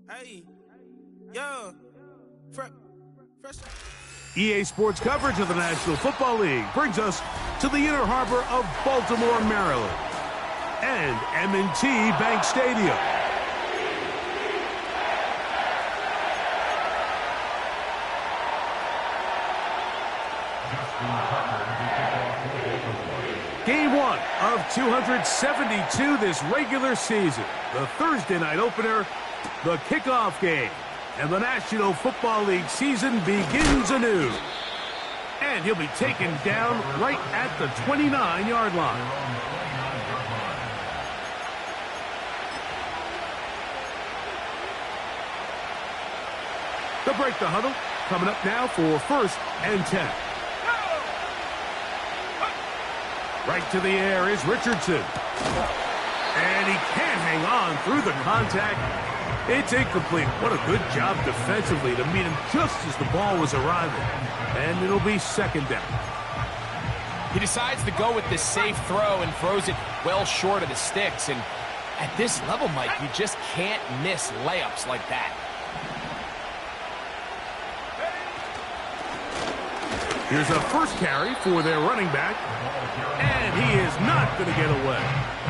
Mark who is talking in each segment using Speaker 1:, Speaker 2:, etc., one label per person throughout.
Speaker 1: Hey, yo, fresh.
Speaker 2: EA Sports coverage of the National Football League brings us to the inner harbor of Baltimore, Maryland, and M&T Bank Stadium. Game 1 of 272 this regular season. The Thursday night opener, the kickoff game. And the National Football League season begins anew. And he'll be taken down right at the 29-yard line. They'll break the huddle. Coming up now for 1st and 10. Right to the air is Richardson. And he can't hang on through the contact. It's incomplete. What a good job defensively to meet him just as the ball was arriving. And it'll be 2nd down.
Speaker 3: He decides to go with this safe throw and throws it well short of the sticks. And at this level, Mike, you just can't miss layups like that.
Speaker 2: Here's a first carry for their running back. And he is not going to get away.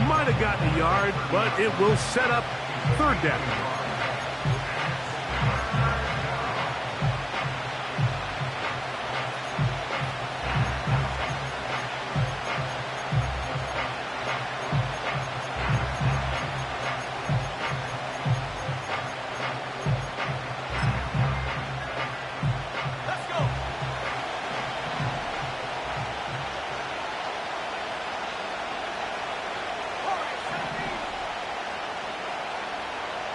Speaker 2: Might have gotten a yard, but it will set up 3rd down.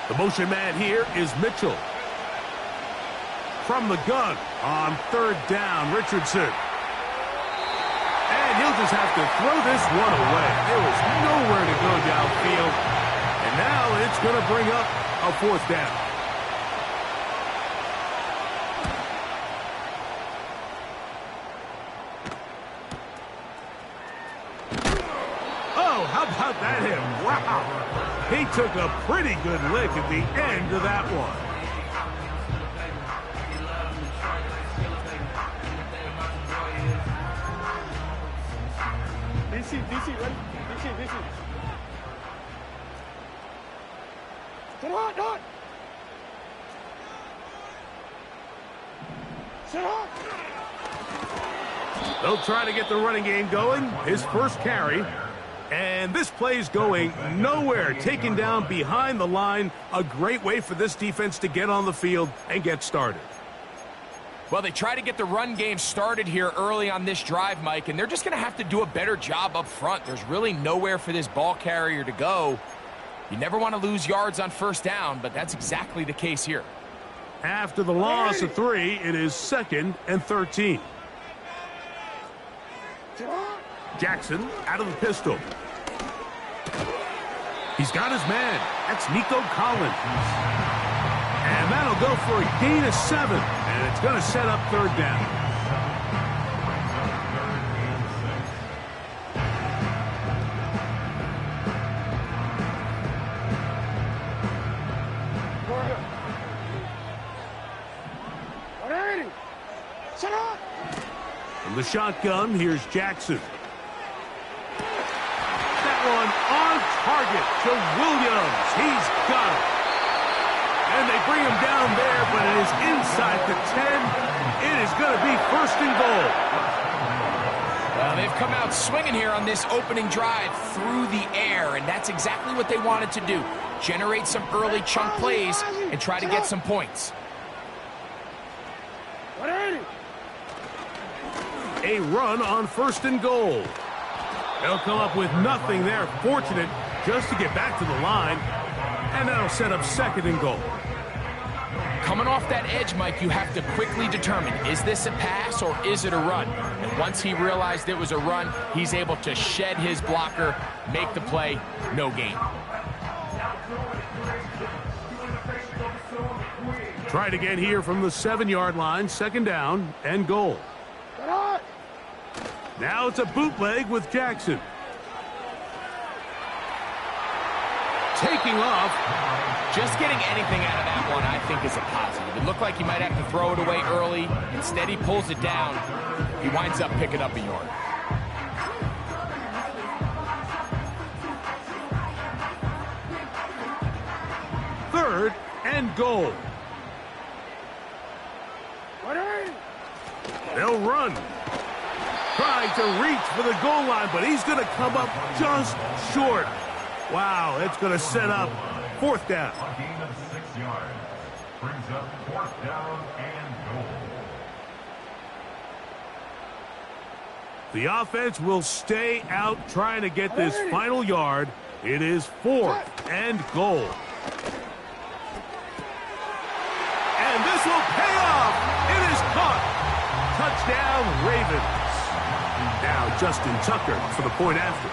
Speaker 2: The motion man here is Mitchell. From the gun on 3rd down, Richardson. And he'll just have to throw this one away. There was nowhere to go downfield. And now it's going to bring up a 4th down. Oh, how about that hit? Wow. He took a pretty good lick at the end of that one.
Speaker 4: DC, ready? DC. Sit on. Sit on.
Speaker 2: They'll try to get the running game going. His first carry. And this play's going nowhere. Taken down behind the line. A great way for this defense to get on the field and get started.
Speaker 3: Well, they try to get the run game started here early on this drive, Mike, and they're just going to have to do a better job up front. There's really nowhere for this ball carrier to go. You never want to lose yards on 1st down, but that's exactly the case here.
Speaker 2: After the loss of 3, it is 2nd and 13. Jackson out of the pistol. He's got his man. That's Nico Collins. And that'll go for a gain of 7. And it's going to set up 3rd down. From the shotgun, here's Jackson. One on target to Williams. He's got it. And they bring him down there, but it is inside the 10. It is going to be 1st and goal.
Speaker 3: Well, they've come out swinging here on this opening drive through the air, and that's exactly what they wanted to do. Generate some early chunk plays and try to get some points.
Speaker 2: A run on 1st and goal. They'll come up with nothing there. Fortunate just to get back to the line. And that'll set up 2nd and goal.
Speaker 3: coming off that edge, Mike, you have to quickly determine, is this a pass or is it a run? And once he realized it was a run, he's able to shed his blocker, make the play, no gain.
Speaker 2: Try it again here from the 7-yard line, 2nd down and goal. Now it's a bootleg with Jackson. Taking off.
Speaker 3: Just getting anything out of that one, I think, is a positive. It looked like he might have to throw it away early. Instead, he pulls it down. He winds up picking up a yard.
Speaker 2: Third and goal. They'll run. Trying to reach for the goal line, but he's going to come up just short. Wow, it's going to set up 4th down.
Speaker 5: A gain of 6 yards. Brings up 4th down and goal.
Speaker 2: The offense will stay out trying to get this final yard. It is 4th and goal. And this will pay off. It is caught. Touchdown, Ravens. Now Justin Tucker for the point after.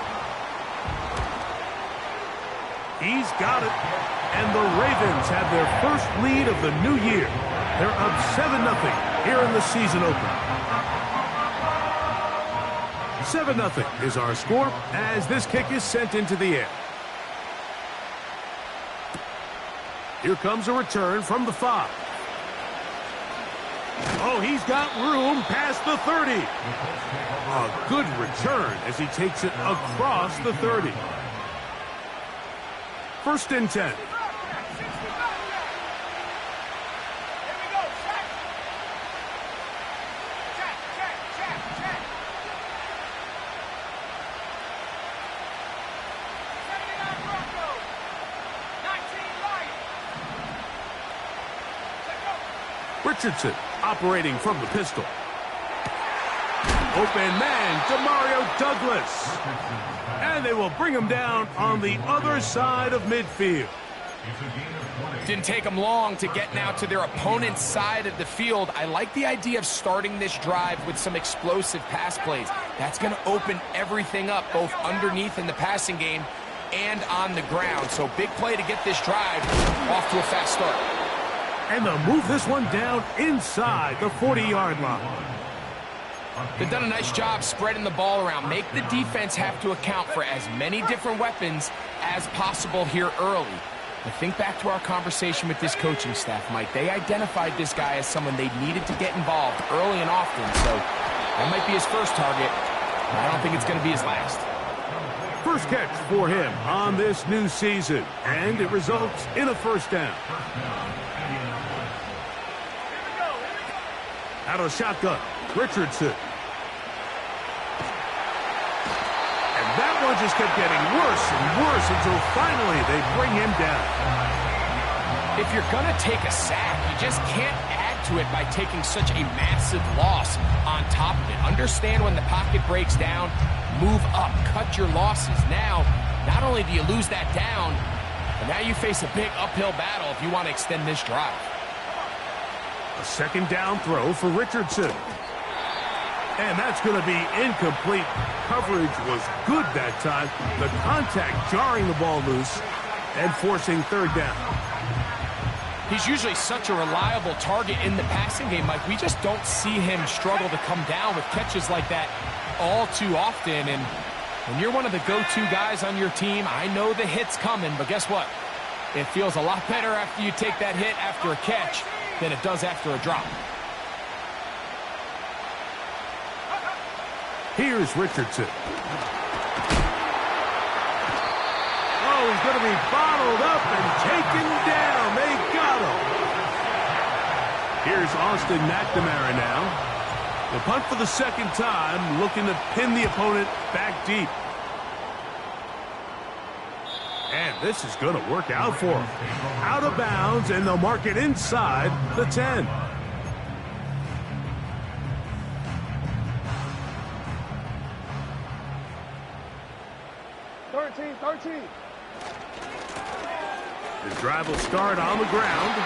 Speaker 2: He's got it. And the Ravens have their first lead of the new year. They're up 7-0 here in the season opener. 7-0 is our score as this kick is sent into the air. Here comes a return from the 5. Oh, he's got room past the 30. A good return as he takes it across the 30. 1st and 10. Richardson operating from the pistol. Open man, Demario Douglas. And they will bring him down on the other side of midfield.
Speaker 3: Didn't take them long to get now to their opponent's side of the field. I like the idea of starting this drive with some explosive pass plays. That's going to open everything up, both underneath in the passing game and on the ground. So big play to get this drive off to a fast start.
Speaker 2: And they'll move this one down inside the 40-yard line.
Speaker 3: They've done a nice job spreading the ball around. Make the defense have to account for as many different weapons as possible here early. I think back to our conversation with this coaching staff, Mike. They identified this guy as someone they needed to get involved early and often. So that might be his first target, but I don't think it's going to be his last.
Speaker 2: First catch for him on this new season, and it results in a 1st down. Out of shotgun, Richardson. And that one just kept getting worse and worse until finally they bring him down.
Speaker 3: If you're going to take a sack, you just can't add to it by taking such a massive loss on top of it. Understand when the pocket breaks down, move up, cut your losses. Now, not only do you lose that down, but now you face a big uphill battle if you want to extend this drive.
Speaker 2: A 2nd down throw for Richardson. And that's going to be incomplete. Coverage was good that time. The contact jarring the ball loose and forcing 3rd down.
Speaker 3: He's usually such a reliable target in the passing game, Mike. We just don't see him struggle to come down with catches like that all too often. And when you're one of the go-to guys on your team, I know the hit's coming, but guess what? It feels a lot better after you take that hit after a catch than it does after a drop.
Speaker 2: Here's Richardson. Oh, he's going to be bottled up and taken down. They got him. Here's Austin McNamara now. The punt for the 2nd time, looking to pin the opponent back deep. And this is going to work out for him. Out of bounds, and they'll mark it inside the 10. The drive will start on the ground.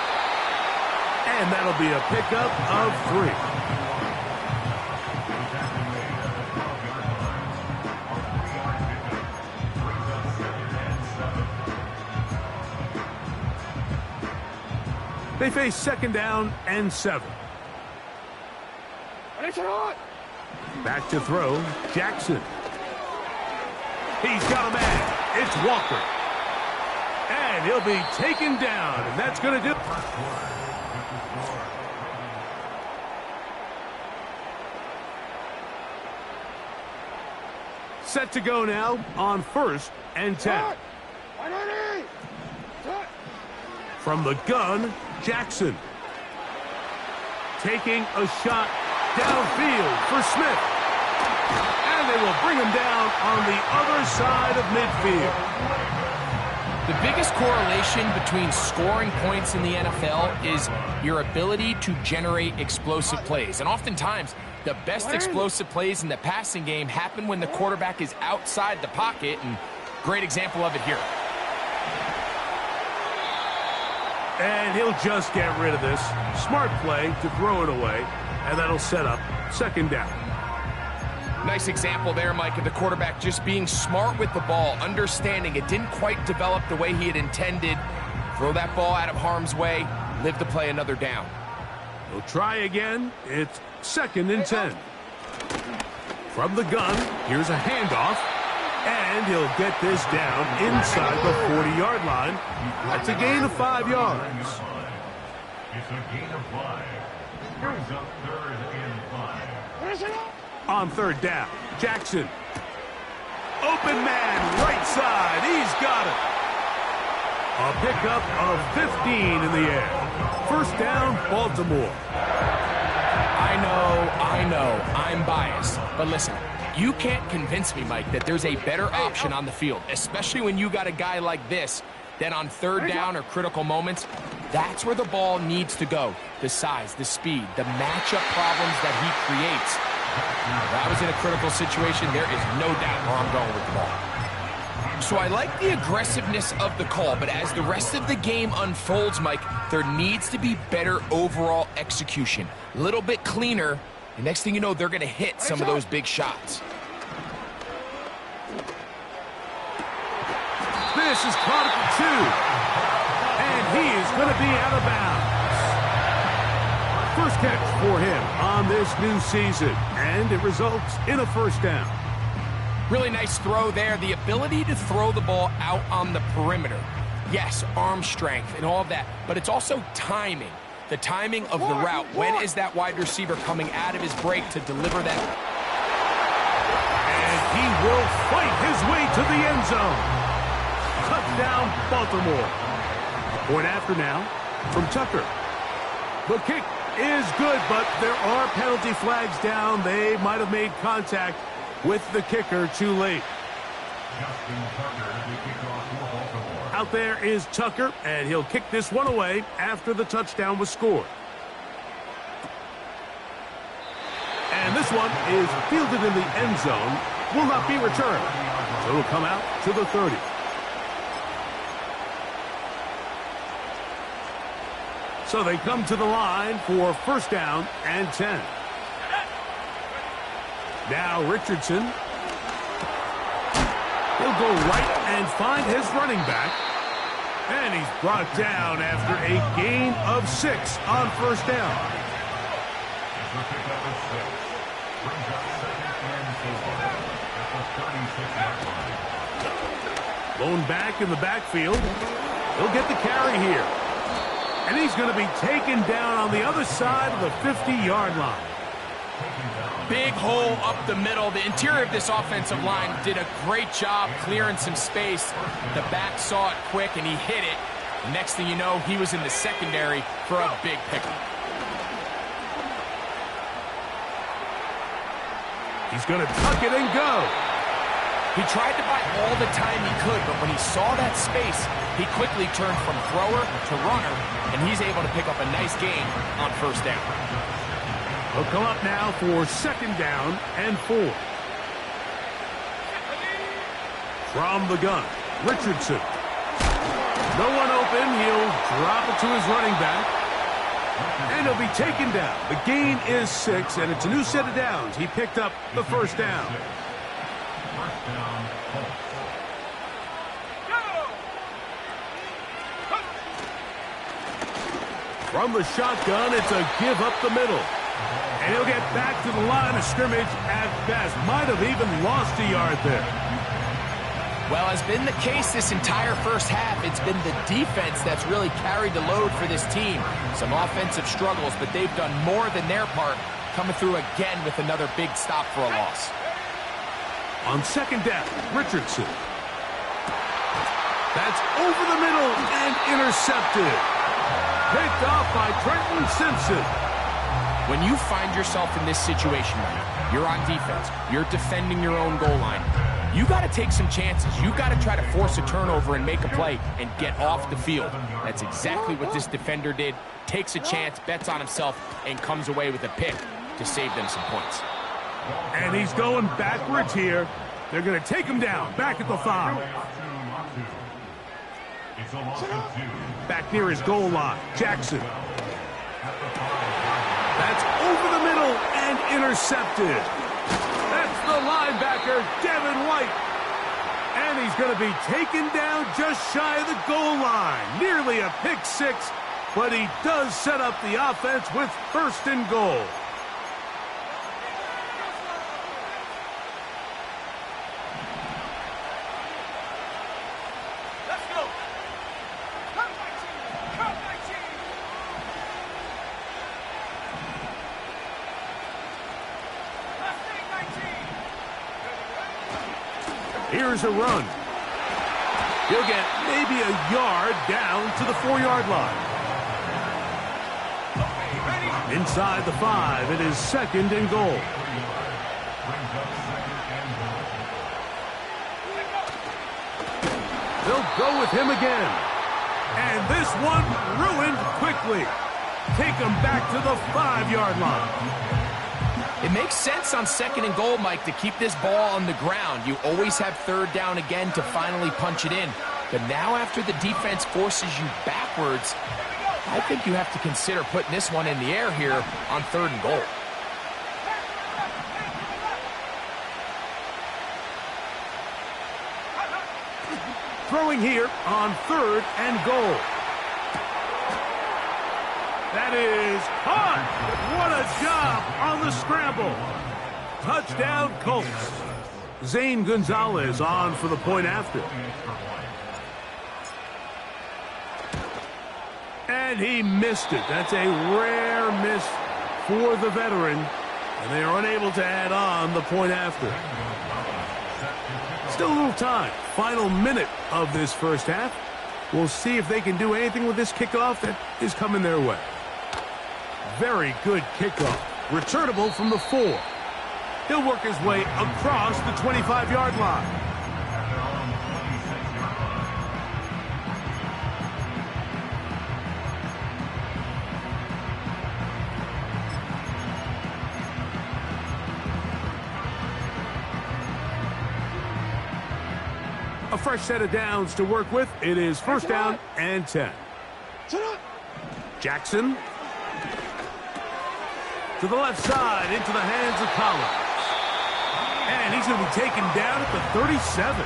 Speaker 2: And that'll be a pickup of 3. They face 2nd down and 7. Back to throw, Jackson. He's got a man. It's Walker. And he'll be taken down, and that's going to do it. Set to go now on 1st and 10. From the gun, Jackson. Taking a shot downfield for Smith. And they will bring him down on the other side of midfield.
Speaker 3: The biggest correlation between scoring points in the NFL is your ability to generate explosive plays. And oftentimes, the best explosive plays in the passing game happen when the quarterback is outside the pocket, and great example of it here.
Speaker 2: And he'll just get rid of this. Smart play to throw it away, and that'll set up 2nd down.
Speaker 3: Nice example there, Mike, of the quarterback just being smart with the ball, understanding it didn't quite develop the way he had intended. Throw that ball out of harm's way, live to play another down.
Speaker 2: He'll try again. It's 2nd and 10. From the gun, here's a handoff. And he'll get this down inside the 40-yard line. That's a gain of 5 yards.
Speaker 5: It's a gain of 5. Brings up 3rd and 5.
Speaker 2: On 3rd down, Jackson. Open man, right side. He's got it. A pickup of 15 in the air. 1st down, Baltimore.
Speaker 3: I know, I'm biased. But listen, you can't convince me, Mike, that there's a better option on the field, especially when you got a guy like this, that on 3rd down or critical moments, that's where the ball needs to go. The size, the speed, the matchup problems that he creates. If I was in a critical situation, there is no doubt where I'm going with the ball. So I like the aggressiveness of the call, but as the rest of the game unfolds, Mike, there needs to be better overall execution. A little bit cleaner, and next thing you know, they're going to hit some of those big shots.
Speaker 2: This is caught at the 2. And he is going to be out of bounds. First catch for him on this new season, and it results in a 1st down.
Speaker 3: Really nice throw there. The ability to throw the ball out on the perimeter. Yes, arm strength and all of that, but it's also timing. The timing of the route. When is that wide receiver coming out of his break to deliver that?
Speaker 2: And he will fight his way to the end zone. Touchdown, Baltimore. A point after now from Tucker. The kick is good, but there are penalty flags down. They might have made contact with the kicker too late. Out there is Tucker, and he'll kick this one away after the touchdown was scored. And this one is fielded in the end zone, will not be returned. So it'll come out to the 30. So they come to the line for 1st down and 10. Now Richardson. He'll go right and find his running back. And he's brought down after a gain of 6 on 1st down. Blown back in the backfield. He'll get the carry here. And he's going to be taken down on the other side of the 50-yard line.
Speaker 3: Big hole up the middle. The interior of this offensive line did a great job clearing some space. The back saw it quick, and he hit it. The next thing you know, he was in the secondary for a big pickup.
Speaker 2: He's going to tuck it and go.
Speaker 3: He tried to buy all the time he could, but when he saw that space, he quickly turned from thrower to runner, and he's able to pick up a nice gain on 1st down.
Speaker 2: He'll come up now for 2nd down and 4. From the gun, Richardson. No one open. He'll drop it to his running back. And he'll be taken down. The gain is 6, and it's a new set of downs. He picked up the first down.
Speaker 5: First down, Colts.
Speaker 2: From the shotgun, it's a give up the middle. And he'll get back to the line of scrimmage at best. Might have even lost a yard there.
Speaker 3: Well, has been the case this entire first half. It's been the defense that's really carried the load for this team. Some offensive struggles, but they've done more than their part, coming through again with another big stop for a loss.
Speaker 2: On second down, Richardson. That's over the middle and intercepted. Picked off by Trenton Simpson.
Speaker 3: When you find yourself in this situation, you're on defense, you're defending your own goal line, you got to take some chances. You got to try to force a turnover and make a play and get off the field. That's exactly what this defender did. Takes a chance, bets on himself, and comes away with a pick to save them some points.
Speaker 2: And he's going backwards here. They're going to take him down, back at the 5.
Speaker 5: It's a loss of 2.
Speaker 2: Back near his goal line, Jackson. That's over the middle and intercepted. That's the linebacker, Devin White. And he's going to be taken down just shy of the goal line. Nearly a pick 6, but he does set up the offense with first and goal. Here's a run. He'll get maybe a yard down to the 4-yard line. Inside the 5, it is second and goal. They'll go with him again. And this one ruined quickly. Take him back to the 5-yard line.
Speaker 3: It makes sense on second and goal, Mike, to keep this ball on the ground. You always have third down again to finally punch it in. But now after the defense forces you backwards, I think you have to consider putting this one in the air here on third and goal.
Speaker 2: Throwing here on third and goal. That is caught. What a job on the scramble. Touchdown, Colts. Zane Gonzalez on for the point after. And he missed it. That's a rare miss for the veteran. And they are unable to add on the point after. Still a little time. Final minute of this first half. We'll see if they can do anything with this kickoff that is coming their way. Very good kickoff. Returnable from the 4. He'll work his way across the 25-yard line. A fresh set of downs to work with. It is first down and 10. Jackson. To the left side, into the hands of Collins. And he's going to be taken down at the 37.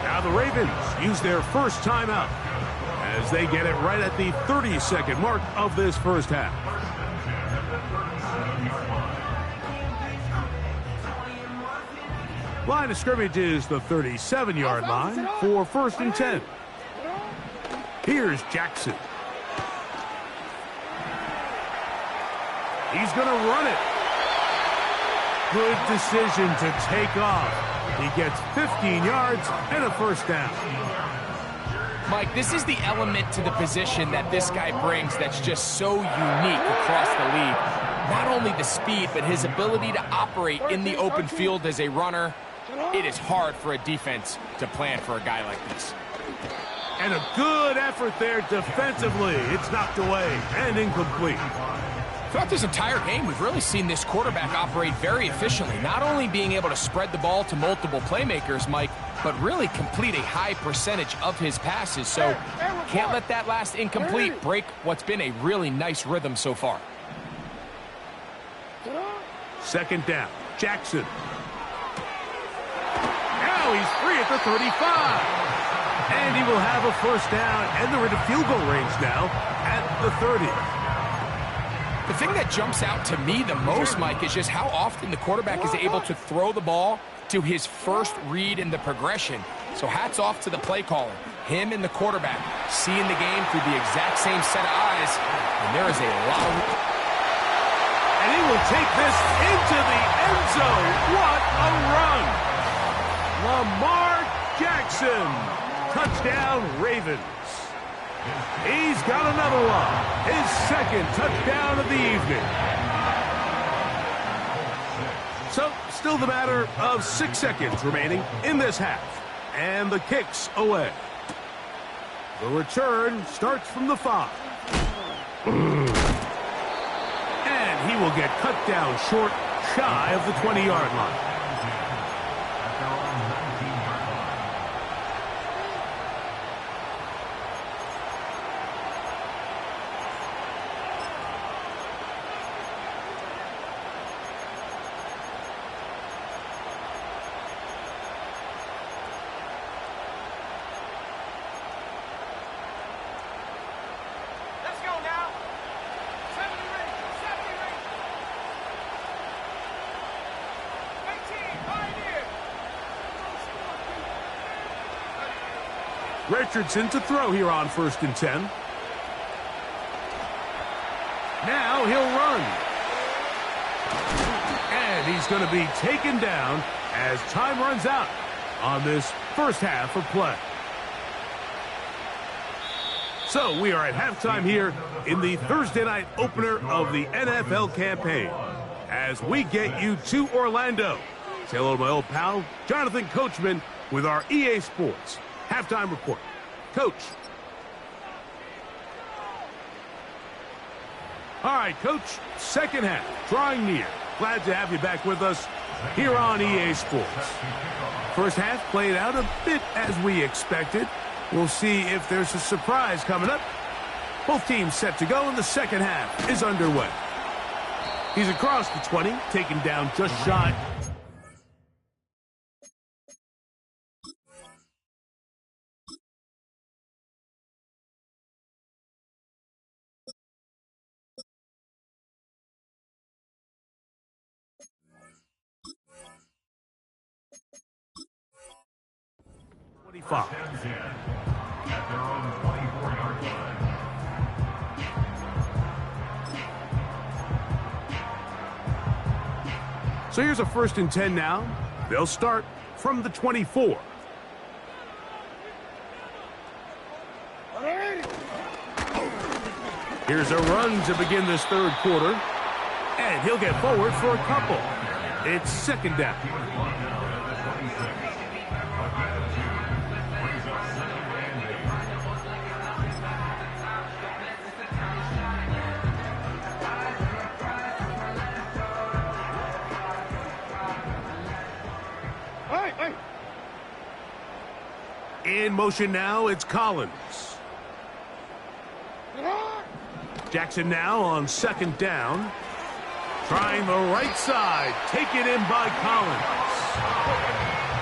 Speaker 2: Now the Ravens use their first timeout as they get it right at the 30-second mark of this first half. Line of scrimmage is the 37-yard line for first and 10. Here's Jackson. He's going to run it. Good decision to take off. He gets 15 yards and a first down.
Speaker 3: Mike, this is the element to the position that this guy brings that's just so unique across the league. Not only the speed, but his ability to operate in the open field as a runner. It is hard for a defense to plan for a guy like this.
Speaker 2: And a good effort there defensively. It's knocked away and incomplete.
Speaker 3: Throughout this entire game, we've really seen this quarterback operate very efficiently, not only being able to spread the ball to multiple playmakers, Mike, but really complete a high percentage of his passes. So can't let that last incomplete break what's been a really nice rhythm so far.
Speaker 2: Second down, Jackson. Now he's free at the 35. And he will have a first down, and they're into field goal range now at the 30.
Speaker 3: The thing that jumps out to me the most, Mike, is just how often the quarterback is able to throw the ball to his first read in the progression. So hats off to the play caller. Him and the quarterback seeing the game through the exact same set of eyes. And there is a lot of...
Speaker 2: And he will take this into the end zone. What a run! Lamar Jackson. Touchdown, Ravens. He's got another one. His second touchdown of the evening. So, still the matter of 6 seconds remaining in this half. And the kick's away. The return starts from the 5. And he will get cut down short, shy of the 20-yard line. Richardson to throw here on 1st and 10. Now he'll run. And he's going to be taken down as time runs out on this first half of play. So we are at halftime here in the Thursday night opener of the NFL campaign as we get you to Orlando. Say hello to my old pal, Jonathan Coachman, with our EA Sports halftime report. Coach. All right, Coach, second half, drawing near. Glad to have you back with us here on EA Sports. First half played out a bit as we expected. We'll see if there's a surprise coming up. Both teams set to go, and the second half is underway. He's across the 20, taken down just shy.
Speaker 5: At their own 24-yard line.
Speaker 2: So here's a 1st and 10 now. They'll start from the 24. Here's a run to begin this third quarter. And he'll get forward for a couple. It's second down. In motion now, it's Collins. Jackson now on second down. Trying the right side. Taken in by Collins.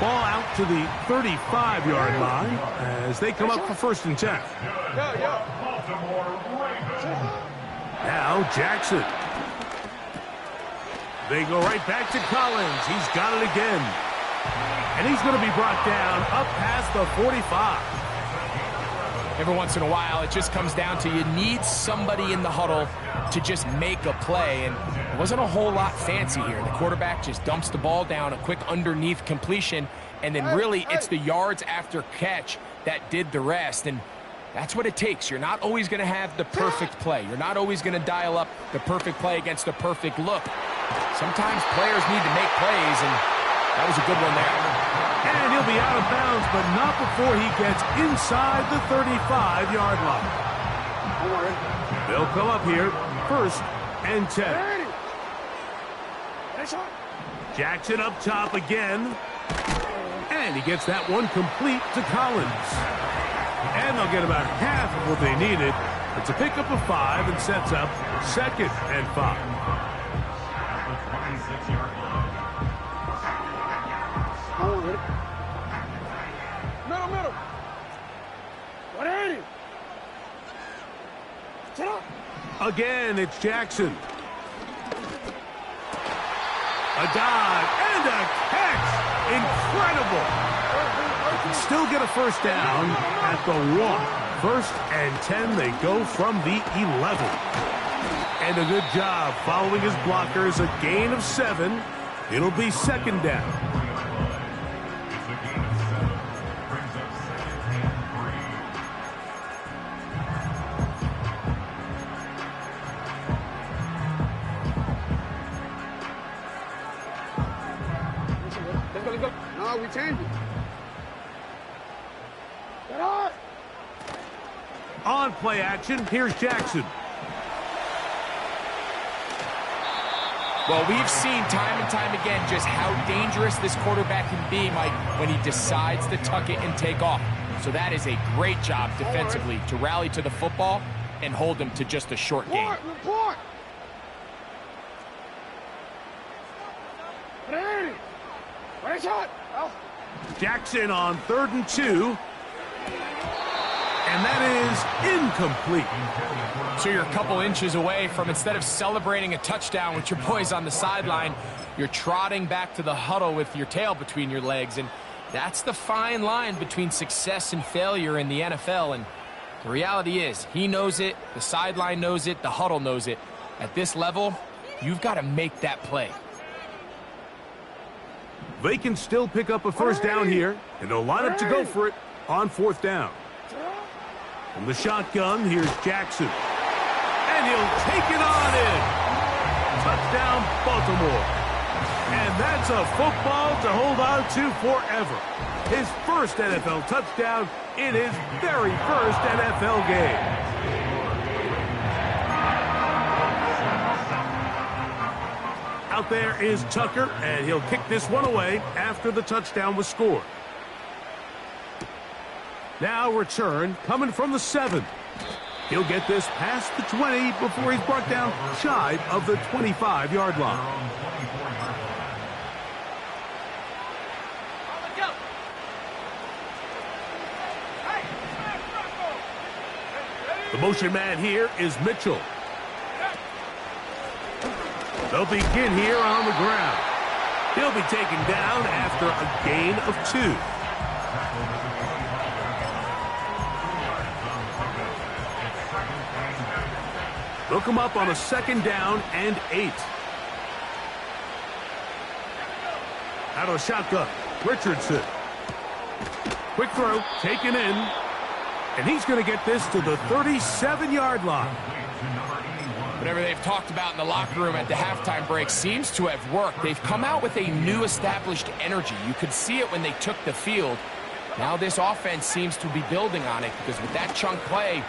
Speaker 2: Ball out to the 35-yard line as they come up for 1st and 10. Now Jackson. They go right back to Collins. He's got it again. And he's going to be brought down up past the 45.
Speaker 3: Every once in a while, it just comes down to you need somebody in the huddle to just make a play. And it wasn't a whole lot fancy here. The quarterback just dumps the ball down, a quick underneath completion, and then really it's the yards after catch that did the rest. And that's what it takes. You're not always going to have the perfect play. You're not always going to dial up the perfect play against the perfect look. Sometimes players need to make plays, and that was a good one there.
Speaker 2: And he'll be out of bounds, but not before he gets inside the 35-yard line. They'll come up here, 1st and 10. Jackson up top again. And he gets that one complete to Collins. And they'll get about half of what they needed. It's a pickup of 5 and sets up 2nd and 5.
Speaker 5: At the 26-yard line.
Speaker 4: Come on, ready? Middle. What are you? Sit up.
Speaker 2: Again, it's Jackson. A dive and a catch. Incredible. They can still get a first down at the 1. 1st and 10, they go from the 11. And a good job following his blockers, a gain of 7. It'll be 2nd down.
Speaker 5: It's a gain of 7. Brings up 2nd and
Speaker 4: 3. Let's go. No, we changed it. Get on.
Speaker 2: On play action, here's Jackson.
Speaker 3: Well, we've seen time and time again just how dangerous this quarterback can be, Mike, when he decides to tuck it and take off. So that is a great job defensively to rally to the football and hold him to just a short game.
Speaker 4: Report. Ready. Ready, shot.
Speaker 2: Jackson on 3rd and 2. And that is incomplete.
Speaker 3: So you're a couple inches away from, instead of celebrating a touchdown with your boys on the sideline, you're trotting back to the huddle with your tail between your legs. And that's the fine line between success and failure in the NFL. And the reality is, he knows it, the sideline knows it, the huddle knows it. At this level, you've got to make that play.
Speaker 2: They can still pick up a first down here, and they'll line up to go for it on 4th down. From the shotgun, here's Jackson. And he'll take it on in. Touchdown, Baltimore. And that's a football to hold on to forever. His first NFL touchdown in his very first NFL game. Out there is Tucker, and he'll kick this one away after the touchdown was scored. Now return coming from the 7. He'll get this past the 20 before he's brought down shy of the 25-yard line. The motion man here is Mitchell. They'll begin here on the ground. He'll be taken down after a gain of 2. They'll come up on a 2nd down and 8. Out of the shotgun, Richardson. Quick throw, taken in. And he's going to get this to the 37-yard line.
Speaker 3: Whatever they've talked about in the locker room at the halftime break seems to have worked. They've come out with a new established energy. You could see it when they took the field. Now this offense seems to be building on it, because with that chunk play,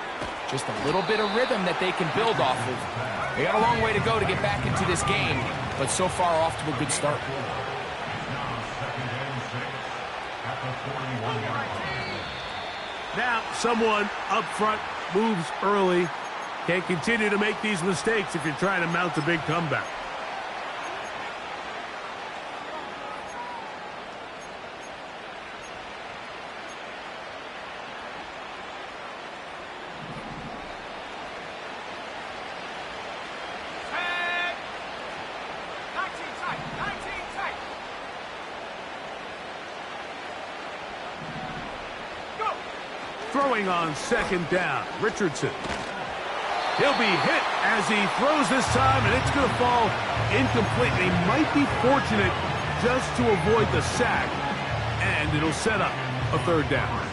Speaker 3: just a little bit of rhythm that they can build off of. They got a long way to go to get back into this game, but so far off to a good start.
Speaker 2: Now someone up front moves early. Can't continue to make these mistakes if you're trying to mount a big comeback. Throwing on 2nd down, Richardson. He'll be hit as he throws this time, and it's going to fall incomplete. They might be fortunate just to avoid the sack, and it'll set up a 3rd down.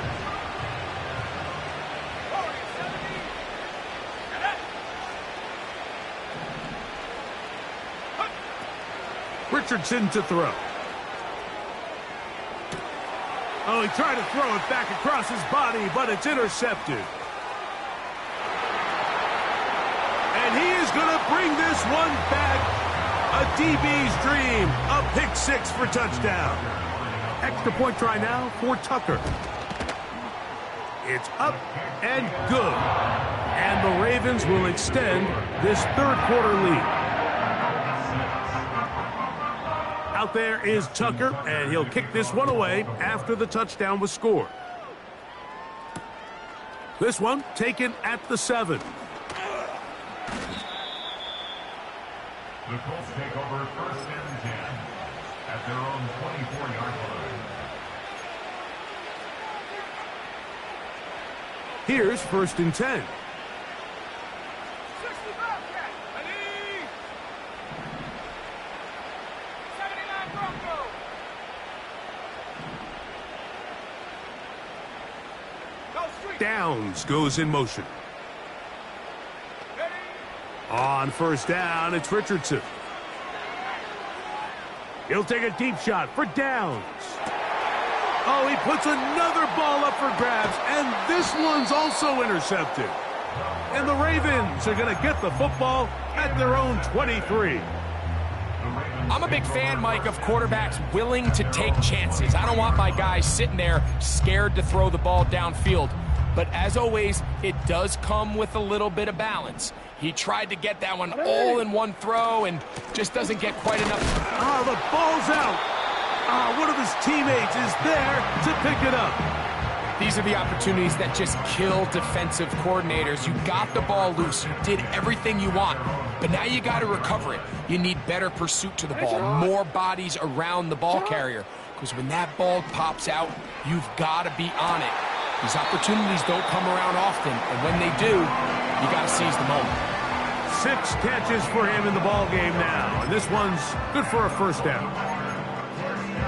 Speaker 2: Richardson to throw. Oh, he tried to throw it back across his body, but it's intercepted. And he is going to bring this one back. A DB's dream. A pick 6 for touchdown. Extra point try now for Tucker. It's up and good. And the Ravens will extend this third quarter lead. Out there is Tucker, and he'll kick this one away after the touchdown was scored. This one taken at the 7.
Speaker 5: The Colts take over first and 10 at their own 24-yard line.
Speaker 2: Here's first and 10. Downs goes in motion. On first down, it's Richardson. He'll take a deep shot for Downs. Oh, he puts another ball up for grabs, and this one's also intercepted. And the Ravens are going to get the football at their own 23.
Speaker 3: I'm a big fan, Mike, of quarterbacks willing to take chances. I don't want my guys sitting there scared to throw the ball downfield. But as always, it does come with a little bit of balance. He tried to get that one all in one throw and just doesn't get quite enough.
Speaker 2: Oh, the ball's out. One of his teammates is there to pick it up.
Speaker 3: These are the opportunities that just kill defensive coordinators. You got the ball loose. You did everything you want. But now you got to recover it. You need better pursuit to the ball, more bodies around the ball carrier. Because when that ball pops out, you've got to be on it. These opportunities don't come around often, and when they do, you got to seize the moment.
Speaker 2: 6 catches for him in the ball game now, and this one's good for a first down.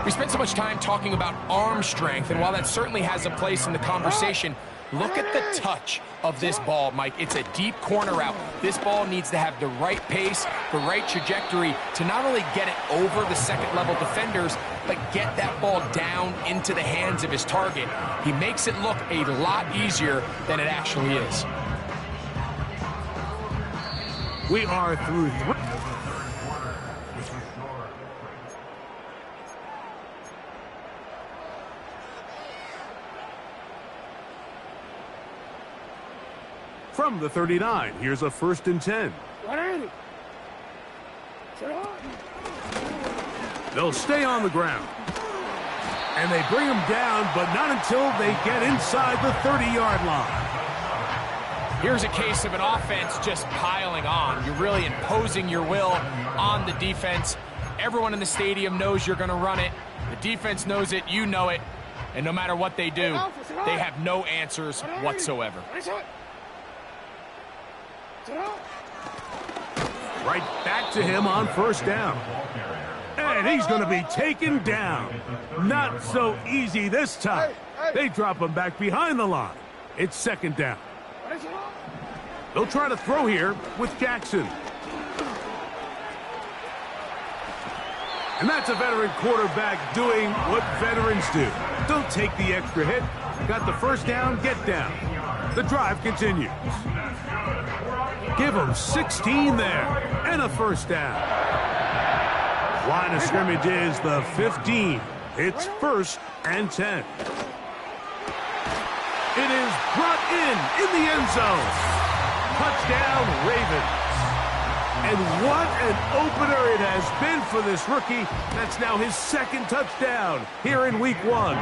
Speaker 3: We spent so much time talking about arm strength, and while that certainly has a place in the conversation, look at the touch of this ball, Mike. It's a deep corner route. This ball needs to have the right pace, the right trajectory to not only get it over the second-level defenders, but get that ball down into the hands of his target. He makes it look a lot easier than it actually is.
Speaker 2: We are through 3. From the 39, here's a first and 10. They'll stay on the ground. And they bring him down, but not until they get inside the 30-yard line.
Speaker 3: Here's a case of an offense just piling on. You're really imposing your will on the defense. Everyone in the stadium knows you're going to run it. The defense knows it, you know it. And no matter what they do, they have no answers whatsoever.
Speaker 2: Right back to him on first down. And he's going to be taken down. Not so easy this time. They drop him back behind the line. It's second down. They'll try to throw here with Jackson. And that's a veteran quarterback doing what veterans do. Don't take the extra hit. Got the first down, get down. The drive continues. Give them 16 there and a first down. Line of scrimmage is the 15. It's first and 10. It is brought in the end zone. Touchdown, Ravens. And what an opener it has been for this rookie. That's now his second touchdown here in week 1.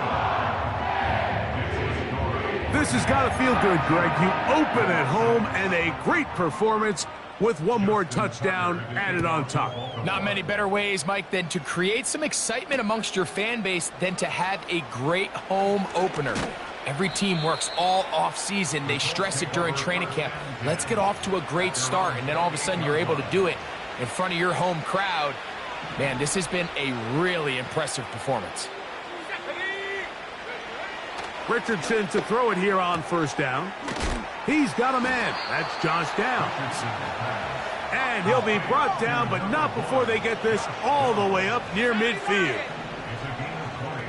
Speaker 2: This has got to feel good, Greg. You open at home and a great performance with one more touchdown added on top.
Speaker 3: Not many better ways, Mike, than to create some excitement amongst your fan base than to have a great home opener. Every team works all off-season. They stress it during training camp. Let's get off to a great start, and then all of a sudden you're able to do it in front of your home crowd. Man, this has been a really impressive performance.
Speaker 2: Richardson to throw it here on first down. He's got a man. That's Josh Downs. And he'll be brought down, but not before they get this all the way up near midfield.
Speaker 5: It's a gain of 20.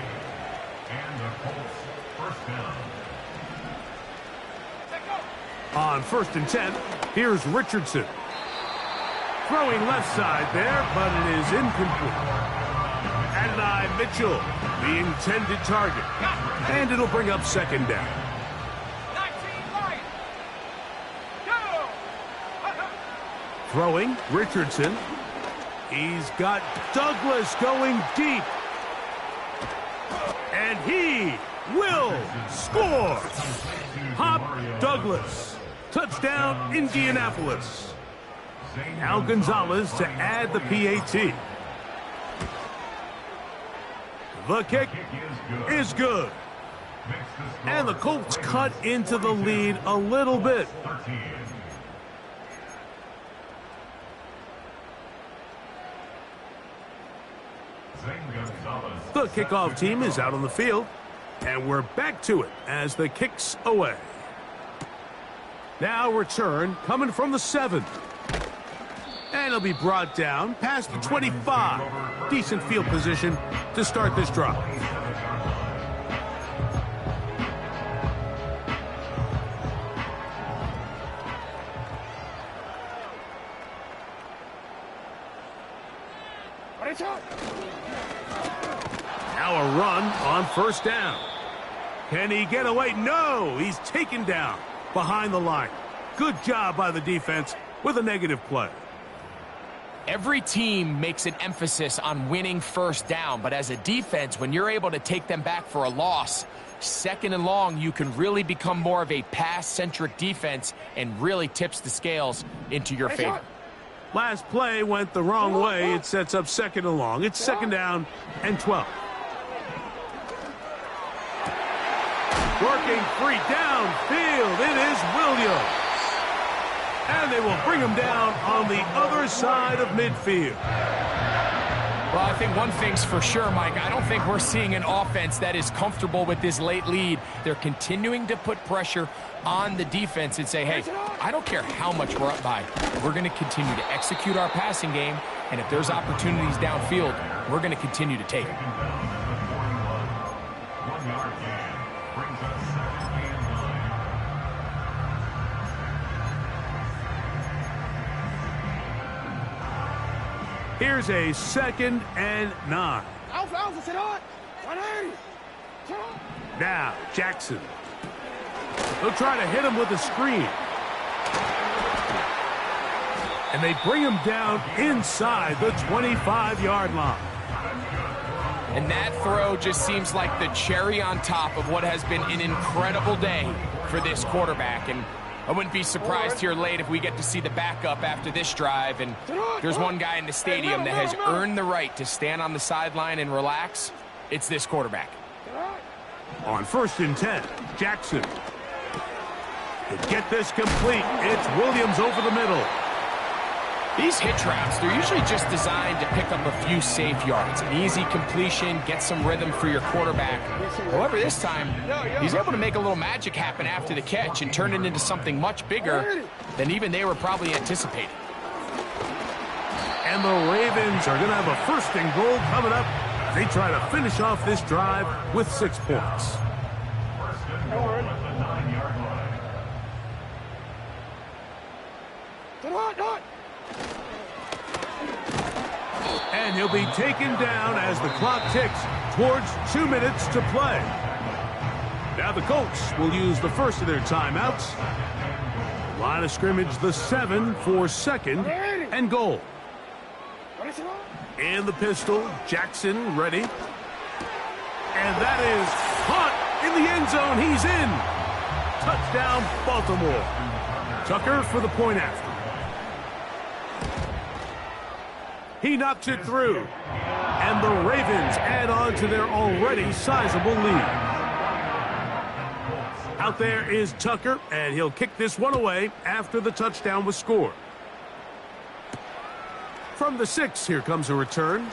Speaker 5: And the Colts first down.
Speaker 2: On first and 10, here's Richardson. Throwing left side there, but it is incomplete. Adonai Mitchell the intended target. And it'll bring up second down.
Speaker 4: 19 Lions. Go.
Speaker 2: Throwing, Richardson. He's got Douglas going deep. And he will score. Hop Douglas. Touchdown, Indianapolis. Now Gonzalez to add the PAT. The kick is good. And the Colts cut into the lead a little bit. The kickoff team is out on the field, and we're back to it as the kick's away. Now return coming from the 7. And it'll be brought down past the 25. Decent field position to start this drive. Now a run on first down. Can he get away? No, he's taken down behind the line. Good job by the defense with a negative play.
Speaker 3: Every team makes an emphasis on winning first down, but as a defense, when you're able to take them back for a loss, second and long, you can really become more of a pass-centric defense and really tips the scales into your favor.
Speaker 2: Last play went the wrong way. It sets up second and long. It's second down and 12. Working free downfield. It is Williams. And they will bring him down on the other side of midfield.
Speaker 3: Well, I think one thing's for sure, Mike. I don't think we're seeing an offense that is comfortable with this late lead. They're continuing to put pressure on the defense and say, hey, I don't care how much we're up by. We're going to continue to execute our passing game, and if there's opportunities downfield, we're going to continue to take them.
Speaker 5: 1 yard gain brings us 2nd and 9.
Speaker 2: Here's a 2nd and 9.
Speaker 4: Alpha, sit on. 180.
Speaker 2: Now, Jackson. They'll try to hit him with a screen. And they bring him down inside the 25-yard line.
Speaker 3: And that throw just seems like the cherry on top of what has been an incredible day for this quarterback. And I wouldn't be surprised here late if we get to see the backup after this drive. And there's one guy in the stadium that has earned the right to stand on the sideline and relax. It's this quarterback.
Speaker 2: On 1st and 10, Jackson. To get this complete, it's Williams over the middle.
Speaker 3: These hitch routes, they're usually just designed to pick up a few safe yards. An easy completion, get some rhythm for your quarterback. However, this time, he's able to make a little magic happen after the catch and turn it into something much bigger than even they were probably anticipating.
Speaker 2: And the Ravens are going to have a 1st and goal coming up. They try to finish off this drive with 6 points.
Speaker 5: 1st and goal at the 9-yard line.
Speaker 2: And he'll be taken down as the clock ticks towards 2 minutes to play. Now the Colts will use the first of their timeouts. Line of scrimmage, the 7 for 2nd and goal. In the pistol, Jackson ready. And that is caught in the end zone. He's in. Touchdown, Baltimore. Tucker for the point after. He knocks it through. And the Ravens add on to their already sizable lead. Out there is Tucker, and he'll kick this one away after the touchdown was scored. From the 6, here comes a return.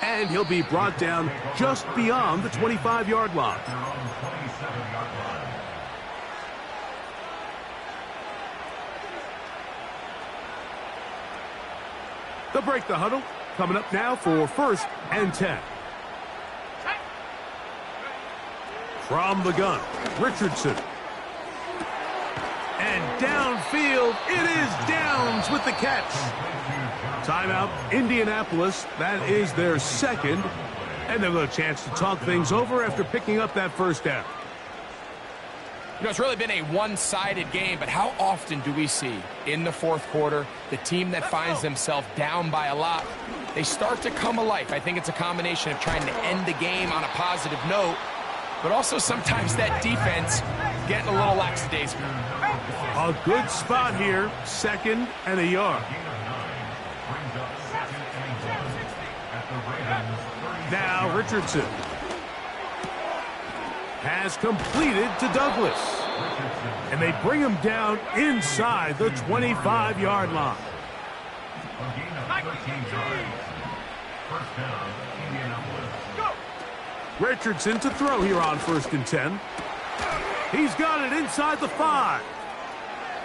Speaker 2: And he'll be brought down just beyond the 25-yard line. They'll break the huddle. Coming up now for 1st and 10. From the gun, Richardson. And downfield, it is Downs with the catch. Timeout, Indianapolis. That is their 2nd. And they'll get a chance to talk things over after picking up that first down.
Speaker 3: You know, it's really been a one-sided game, but how often do we see in the fourth quarter the team that finds themselves down by a lot, they start to come alive? I think it's a combination of trying to end the game on a positive note, but also sometimes that defense getting a little lackadaisical.
Speaker 2: A good spot here, 2nd and a yard. Now Richardson has completed to Douglas. And they bring him down inside the 25-yard line. Richardson to throw here on 1st and 10. He's got it inside the 5.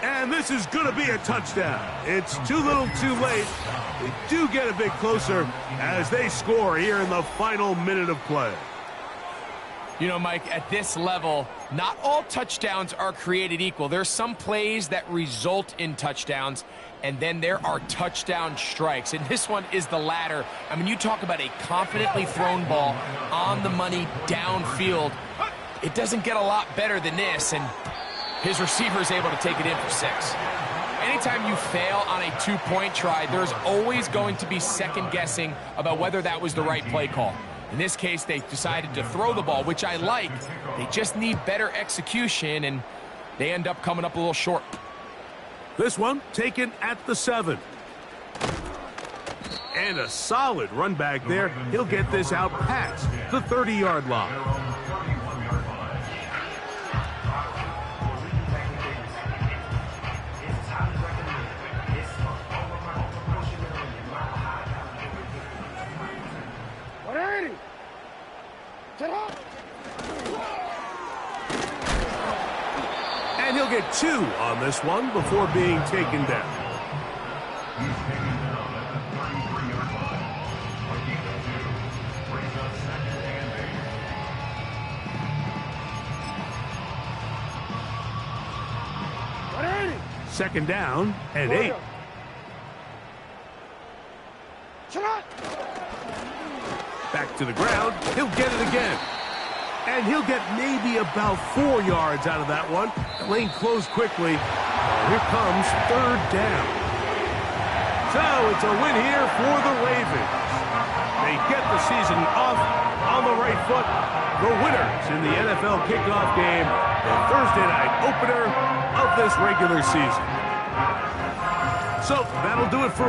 Speaker 2: And this is going to be a touchdown. It's too little too late. They do get a bit closer as they score here in the final minute of play.
Speaker 3: You know, Mike, at this level, not all touchdowns are created equal. There's some plays that result in touchdowns, and then there are touchdown strikes. And this one is the latter. I mean, you talk about a confidently thrown ball on the money downfield. It doesn't get a lot better than this, and his receiver is able to take it in for 6. Anytime you fail on a two-point try, there's always going to be second-guessing about whether that was the right play call. In this case, they decided to throw the ball, which I like. They just need better execution, and they end up coming up a little short.
Speaker 2: This one taken at the 7. And a solid run back there. He'll get this out past the 30-yard line. And he'll get 2 on this one before being taken down. Second down and 8. Back to the ground. He'll get it again. And he'll get maybe about 4 yards out of that one. Lane closed quickly. Here comes 3rd down. So it's a win here for the Ravens. They get the season off on the right foot. The winners in the NFL kickoff game, the Thursday night opener of this regular season. So that'll do it for us.